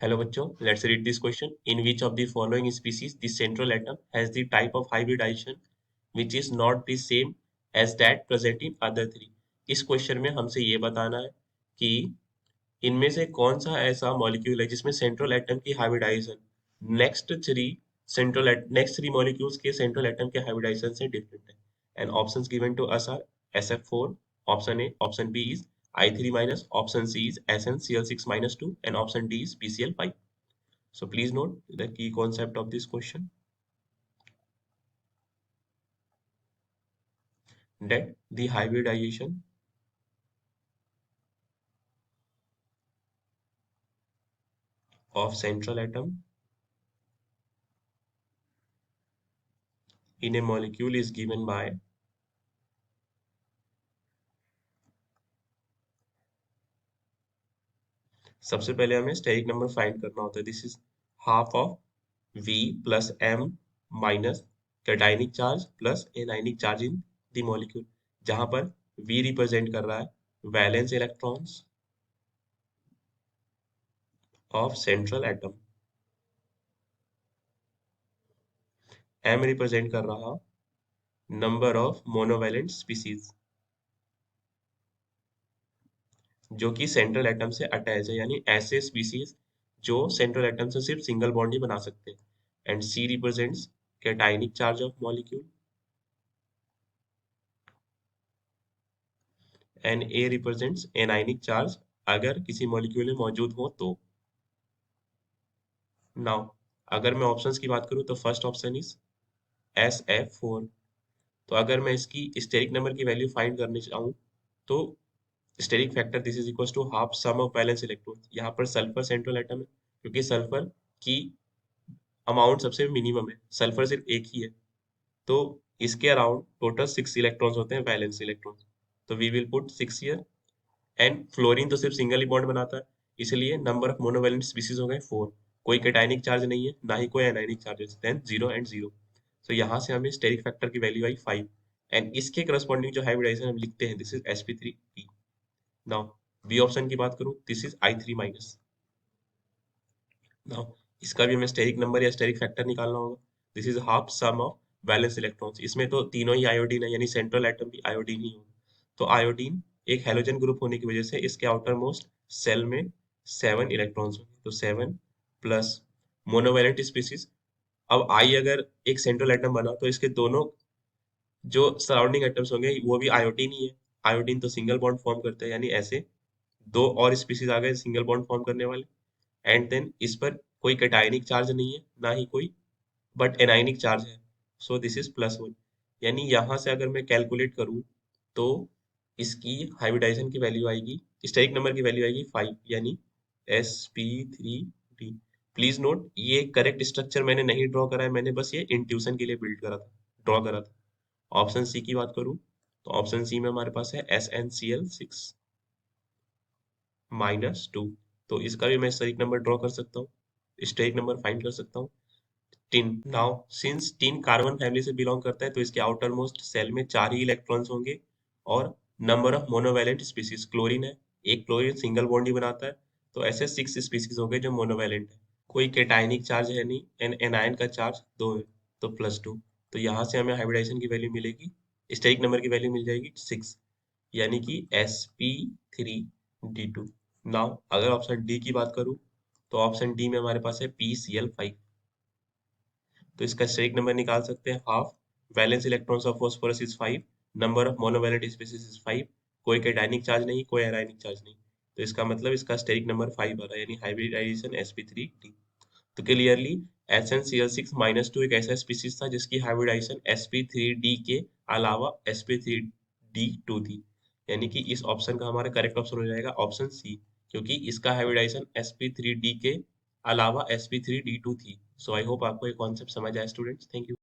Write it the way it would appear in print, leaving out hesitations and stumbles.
Hello बच्चों, let's read this question. In which of the following species the central atom has the type of hybridization which is not the same as that present in other three? इस question में हमसे ये बताना है कि इनमें से कौन सा ऐसा मॉलिक्यूल है जिसमें सेंट्रल एटम की हाइब्रिडाइजेशन नेक्स्ट थ्री मॉलिक्यूल्स के सेंट्रल एटम के हाइब्रिडाइजेशन से डिफरेंट है. And options given to us are SF4, option A, option B is I3 minus, option C is SnCl6 minus 2, and option D is PCl5. So please note the key concept of this question, that the hybridization of central atom in a molecule is given by सबसे पहले हमें steric number find करना होता है. This is half of V plus M minus cationic charge plus anionic charge in the molecule, जहां पर V represent कर रहा है valence electrons of central atom, M represent कर रहा नंबर ऑफ मोनोवैलेंट स्पीसीज जो कि सेंट्रल एटम से अटैच है, यानी ऐसे स्पीसीज जो सेंट्रल एटम से सिर्फ सिंगल बॉन्ड ही बना सकते हैं. And C represents cationic charge of molecule and A represents anionic charge अगर किसी मॉलिक्यूल में मौजूद हो तो. नाउ अगर मैं ऑप्शंस की बात करूं तो फर्स्ट ऑप्शन इज SF4. तो अगर मैं इसकी स्टेरिक नंबर की वैल्यू फाइंड करने चाहूँ तो steric factor this is equal to half sum of valence electron. यहाँ पर सल्फर सेंट्रल एटम है क्योंकि सल्फर की अमाउंट सबसे मिनिमम है, सल्फर सिर्फ एक ही है, तो इसके अराउंड टोटल 6 इलेक्ट्रॉन्स होते हैं वैलेंस इलेक्ट्रॉन्स. तो we will put 6 here. And fluorine तो सिर्फ सिंगल ही बॉन्ड बनाता है, इसलिए नंबर ऑफ मोनोवैलेंट स्पीसीज हो गए 4. कोई कैटाइनिक चार्ज नहीं है, ना ही कोई एनाइनिक चार्जेस, देन 0 एंड 0. तो यहाँ से हमें स्टेरिक फैक्टर की वैल्यू आई 5. एंड इसके करस्पॉन्डिंग जो हाइब्रिडाइजेशन हम लिखते हैं this is sp3p. Now B option की बात करूं this is I3 minus. Now इसका भी हमें स्टेरिक नंबर या स्टेरिक फैक्टर निकालना होगा. This is half sum of valence electrons. इसमें तो तीनों ही आयोडीन है, यानी सेंट्रल एटम भी आयोडीन ही होगा. तो आयोडीन एक हेलोजन ग्रुप होने की वजह से इसके आउटर मोस्ट सेल में 7 इलेक्ट्रॉन्स होंगे. तो 7 प्लस मोनोवैलेंट स्पीसीज. अब आई अगर एक सेंट्रल एटम बना तो इसके दोनों जो सराउंडिंग एटम्स होंगे वो भी आयोडीन ही है. आयोडीन तो सिंगल बॉन्ड फॉर्म करते हैं, यानी ऐसे दो और स्पीसीज आ गए सिंगल बॉन्ड फॉर्म करने वाले. एंड देन इस पर कोई कैटायनिक चार्ज नहीं है, ना ही कोई बट एनाइनिक चार्ज है. So this is +1. यानी यहाँ से अगर मैं कैलकुलेट करूँ तो इसकी हाइब्रिडाइजेशन की वैल्यू आएगी, स्टेरिक नंबर की वैल्यू आएगी 5, यानी sp3d. प्लीज नोट ये करेक्ट स्ट्रक्चर मैंने नहीं ड्रॉ करा है, मैंने बस ये इंट्यूशन के लिए बिल्ड करा था, ड्रॉ करा था. ऑप्शन सी की बात करूँ तो ऑप्शन सी में हमारे पास है SnCl6 -2. तो इसका भी मैं स्टेरिक नंबर ड्रॉ कर सकता हूँ, स्टेरिक नंबर फाइंड कर सकता हूँ. Tin. Now since tin carbon family से बिलोंग करता है तो इसके आउटर मोस्ट सेल में 4 ही इलेक्ट्रॉन्स होंगे. और number of monovalent species, chlorine है, एक क्लोरीन सिंगल बॉन्ड ही बनाता है, तो ऐसे 6 स्पीसीज हो गए जो मोनोवैलेंट है. कोई कैटायनिक चार्ज है नहीं, एनायन का चार्ज 2 है, तो +2. तो यहाँ से हमें हाइब्रिडाइजेशन की वैल्यू मिलेगी, स्टेरिक नंबर की वैल्यू मिल जाएगी 6, यानी कि sp3d2. नाउ अगर ऑप्शन डी की बात करूँ तो ऑप्शन डी में हमारे पास है PCl5. तो इसका स्टेरिक नंबर निकाल सकते हैं half. Valence electrons of phosphorus is 5, number of monovalent species is 5, कोई कैटायनिक चार्ज नहीं, कोई एनायनिक चार्ज नहीं, तो इसका मतलब इसका स्टेरिक नंबर 5 आ रहा है, यानी हाइब्रिडाइजेशन sp3d. तो क्लियरली SnCl6 - 2 एक ऐसा स्पीसीज था जिसकी हाइब्रिडाइजेशन sp3d के अलावा sp3d2 थी, यानी कि इस ऑप्शन का हमारा करेक्ट ऑप्शन हो जाएगा ऑप्शन सी, क्योंकि इसका हाइब्रिडाइजेशन sp3d के अलावा sp3d2 थी. सो आई होप आपको ये कॉन्सेप्ट समझ आया स्टूडेंट्स. Thank you.